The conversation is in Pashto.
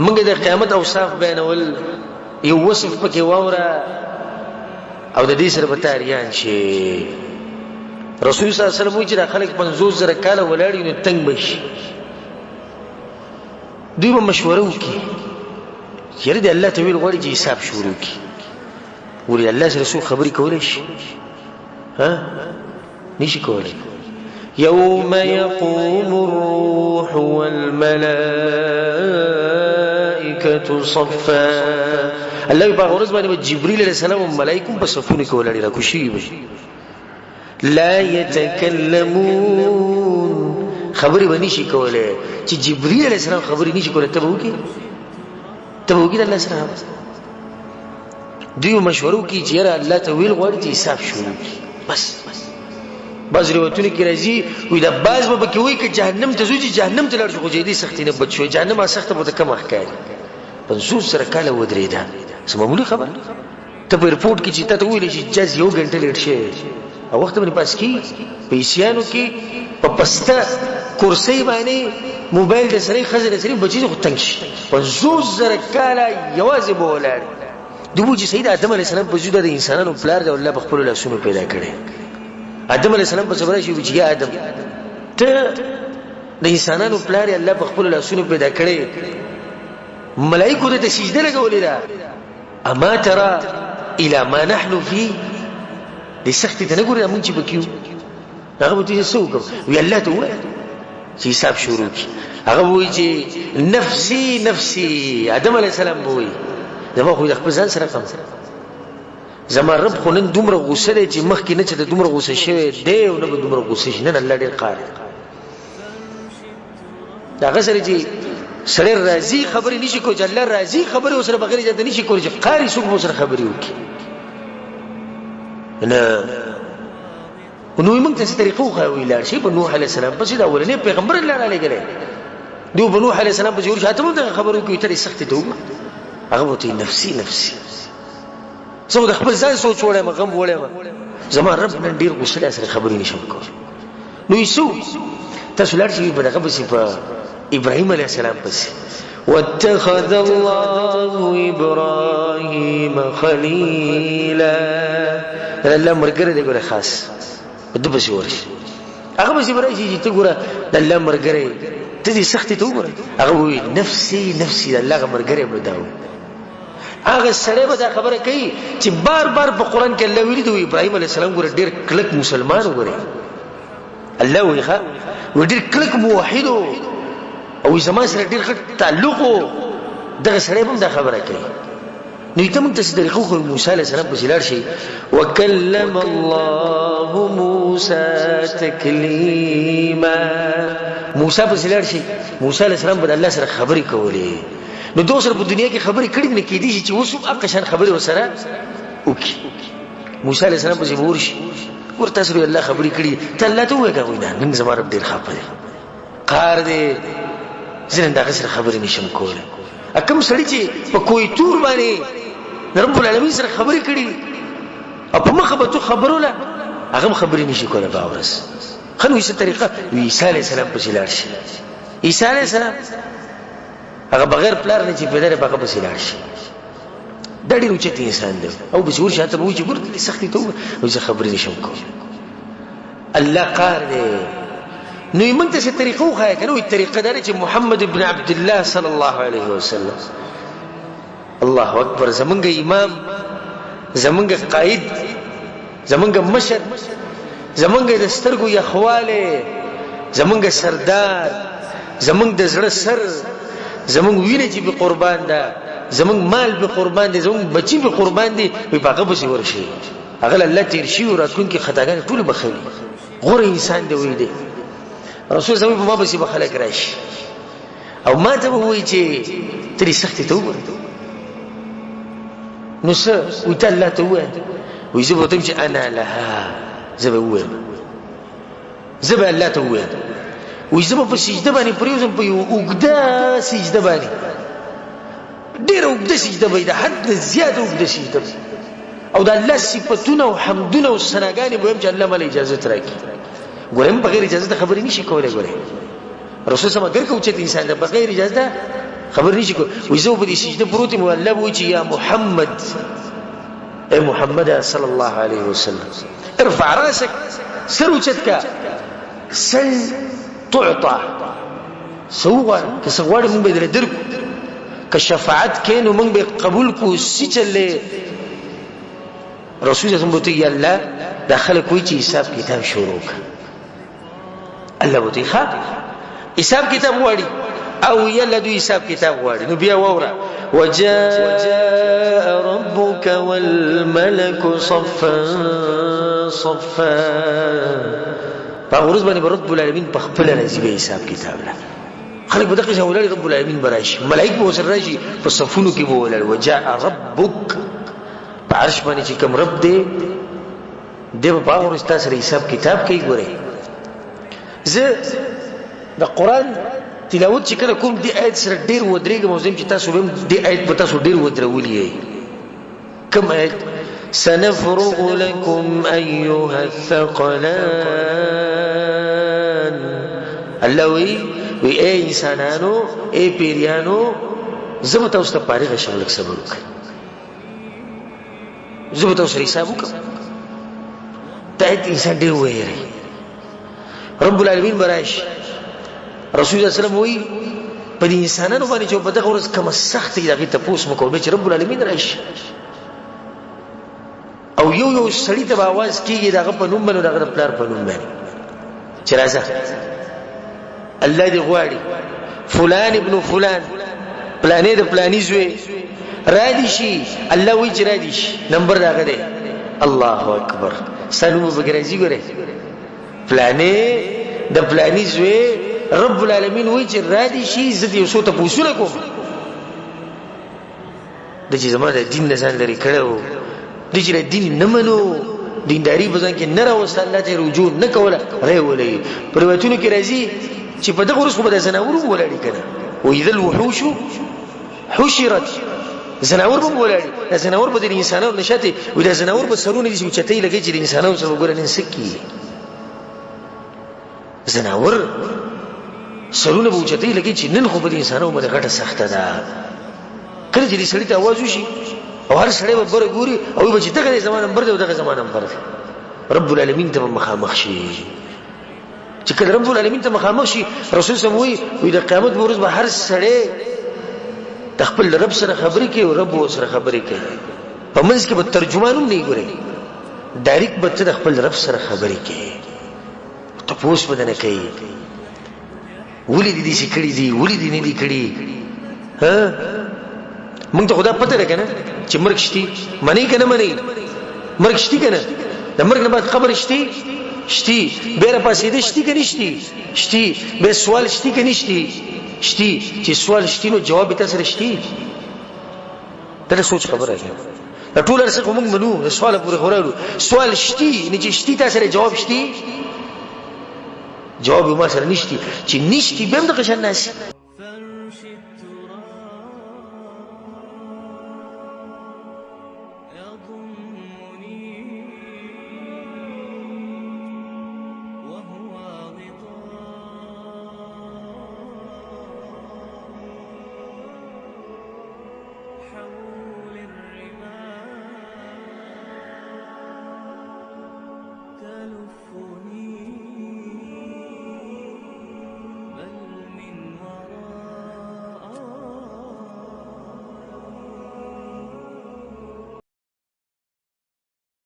موږ د قیامت اوصاف بیانول یو وصف پکې واوره او د دې سره به تاریان شي. رسول صلی الله علیه وسلم چې خلک 50,000 کاله ولاړ نو تنگ بشي، دوی به مشوره وکړي چیرې د الله تعالی غوړي چې حساب شروع کړي. ولې الله سره رسول خبرې کولای شي؟ ها نشي کولای. يوم يقوم الروح والملائكة صفا، الله په ورځ باندې جبريل عليه السلام او ملائکه په صفونه کې ولاړ راکوشي لا يتكلمون، خبرې به نشي کولای. چې جبريل عليه السلام خبرې نشي کولای ته وګي د الله سره دوی مشورو کې چې الله تعالی غوړي چې حساب شروع بس بعض روایتونه کې راځي وي دا بعض به کې وي چې جهنم ته ځي، جهنم ته لړ شو جدي سختي نه بچو، جهنم سخته به کم احکار 50 کاله ودرېدا. سمومولي خبر ته په رپورټ کې چې ته ویل شي جز یو غنټه لیټ شي او وخت باندې پاس کی پیسيانو کې په پسته کرسي باندې موبایل د سره خزر سره بچي خو تنګ شي 50 کاله یوازې بولار. دوی چې سید آدم علیه السلام په وجود د انسانانو پلار دی الله په خپل لاسونو پیدا کړي. آدم علیه السلام په صبر شي چې یا آدم ته د انسانانو پلار الله په خپل لاسونو پیدا کړي. ملائکه ته سجده لګولې ده. اما ترى الى ما نحن فيه، لسخت تنګوري مونږ چې بکیو هغه به تاسو وکړو وی الله ته وایي چې حساب شروع کی. هغه وایي چې نفسي نفسي، آدم علیه السلام وایي زما خو د خپل ځان سره کوم، زما رب خو نن دومره غوسه دی چې مخکې نه چې دومره غوسه شوی دی او نه به دومره غوسه شي. نن الله ډېر قهر هغه سره چې سره راضي خبرې نشي کوي، چې الله راضي خبرې وسره بغیر اجازه نشي کوي چې قاری څوک وسره خبرې وکړي. نه نو موږ ته څه طریقو خو ویل شي په نوح علیه السلام پسې دا ولنې پیغمبر الله علیه ګره دوی په نوح علیه السلام پسې ورشاته مو خبرو کوي ترې سخت ته هغه وته نفسي نفسي زه د خپل ځان سوچ وړم غم وړم زما رب نن ډیر غوسه سره خبرې نشم کول. نو یسو تاسو لار شي په دغه پسې په ابراهيم عليه السلام پسې واتخذ الله ابراهيم خليلا، الله مرګره دی ګوره خاص د پسې ورشي هغه پسې ورشي چې ته ګوره د الله مرګره ته دې سختي ته وګوره هغه وی نفسي نفسي الله مرګره بداو. هغه سره به دا خبره کوي چې بار بار په قران کې الله ویلي دی ابراهيم عليه السلام ګوره ډیر کلک مسلمان وګوره الله ویخه ډیر کلک موحد او زما سره ډیر ښه تعلق دغه سره هم دا خبره کوي. نو ته موږ ته طریقو خو موسی عليه السلام په سیلار شي وکلم الله موسی تکلیما، موسی په سیلار شي موسی عليه السلام په الله سره خبرې کولې. نو دوسر په دنیا کې خبرې کړې نه کېدې چې اوس هم اقشان خبرې وسره وکي. موسی عليه السلام په زبور شي ورته سره الله خبرې کړې ته الله ته وایي وینا نن زما رب ډیر خپه دی قهر دی زه دا سره خبرې نشم کولای. اکم سړی چې په کوی تور باندې رب العالمین سره خبرې کړې او په مخه به تو خبروله هغه خبرې نشي کولای. باورس خنو یې طریقه عیسی علیه السلام په سیلار شي. عیسی علیه السلام هغه بغیر پلار نه چې پیدا لري هغه په سیلار شي د ډېر اوچت انسان دی او به ور شاته وو چې ګورته سختي ته او زه خبرې نشم کولای. الله قهر دی. نو موږ ته څه طریقه وخایه کنه وي طریقه دا چې محمد ابن عبد الله صلی الله علیه وسلم الله اکبر زمونږ امام زمونږ قائد زمونږ مشر زمونږ د سترګو یخواله زمونږ سردار زمونږ د زړه سر زمونږ وینه چې به قربان ده زمونږ مال به قربان دي زمونږ بچي به قربان دي په هغه به ورشي هغه الله تیر شي او راتلون کې خداګان ټول بخلي غوره انسان دی وې دی. رسول زمي په ما بسي بخلک راشي او ما ته وایي چې ترې سختي ته وګوره نو څه وته الله ته وایي وې زه به ته چې انا لها زه به ووایم زه به الله ته ووایم وې زه به په سجده باندې پریوزم په یو اوږده سجده باندې ډېره اوږده سجده به د حد نه زیاته اوږده سجده او د الله صفتونه او حمدونه او ثناګانې به هم چې الله مله اجازه راکړي. ګورم بغیر اجازه ته خبرې نشي کولای. ګوره رسول سم اگر کو چت انسان ده بغیر اجازه ده خبر نشي کو ويزو بدي سجده پروت مو الله بو يا محمد اي محمد صلى الله عليه وسلم ارفع راسك سر وچتك سل تعطى سوغا كسغوار من بدر درك كشفاعت كانوا من بقبولكو سيچله رسول الله بوتي يلا داخل کوئی چی حساب کتاب شروع کا الله بوتي ښا حساب کتاب وړي او يلا دو حساب کتاب وړي نو بیا وورا وجاء ربك والملك صفا صفا فورز باندې رب العالمین په خپل راځي به حساب کتاب لا خلک بدقه ولای رب العالمین براشي ملائکه به سره راشي په صفونو کې به ولای وجاء ربك عرش باندې چې کوم رب دی دیو باور استا سره حساب کتاب کوي ګوره زه د قران تلاوت چې کله کوم دی آیت سره ډیر ودرېږم او زم چې تاسو هم دی آیت په تاسو ډیر ودرولې کوم آیت سنفرغ لكم ايها الثقلان الله وی اے انسانانو اے پیریانو زه تاسو ته پاره شملک صبر وکړم زه تاسو سره حساب وکړم ته انسان ډیر وایي رب العالمین براش رسول الله صلی الله علیه وسلم وی په انسانانو باندې چې په دغه ورځ کوم سخت دی هغه ته پوس مکو چې رب العالمین راشي او یو سړی ته आवाज کیږي دغه په نوم باندې دغه پلار په نوم باندې چې راځه الله دې غواړي فلان ابن فلان پلانې د پلانې زوی رادي شي الله وی چې رادي شي نمبر داغه دی الله اکبر سلام وګرځي ګره پلانې د پلانې زوی رب العالمین وی چې رادي شي زدي وسو ته پوښتنه کوم د چې زموږ د دین نه ځان لري کړو د چې دین نه منو دینداری بزن کې نه راوست الله ته رجوع نه کوله راولې پرواتونو کې راځي چې په دغه ورځ خو به زناور ولړي کنه واذا الوحوش حشرت زناور به ولړي زناور به د انسانانو نشته و د زناور به سرونه دي چې چتې لګي چې د انسانانو سره وګورن سکی زناور سرونه به چتې لګي چې نن خو به د انسانانو باندې غټه سخته ده کله چې سړی ته आवाज وشي او هر سړی به بره ګوري او به چې دغه زمانه نمبر دی او دغه زمانه نمبر دی رب العالمین ته مخامخ شي چې کله رب العالمین ته مخامخ شي رسول الله وی د قیامت ورځ به هر سړی د خپل رب سره خبرې کوي او رب سره خبرې کوي په منځ کې به ترجمان هم نه ګوري ډایرکټ به د خپل رب سره خبرې کوي ته پوښ بدنه کوي ولې دې شي کړی دي ولې دې نه دي کړی ها مونږ ته خدا پته ده کنه چې مرګ شتي معنی کنه معنی مرګ شتي کنه د مرګ نه بعد قبر شتي شتي بیره پاسې دې شتي کني شتي به سوال شتي کني شتي چې سوال شتي نو جواب به تاسو رښتي ته سوچ خبره ده ټول ارڅ کوم منو سوال پورې خورالو سوال شتي نه چې شتي تاسو جواب شتي جواب ما سره نشتي چې نشتي به هم د قشن ناس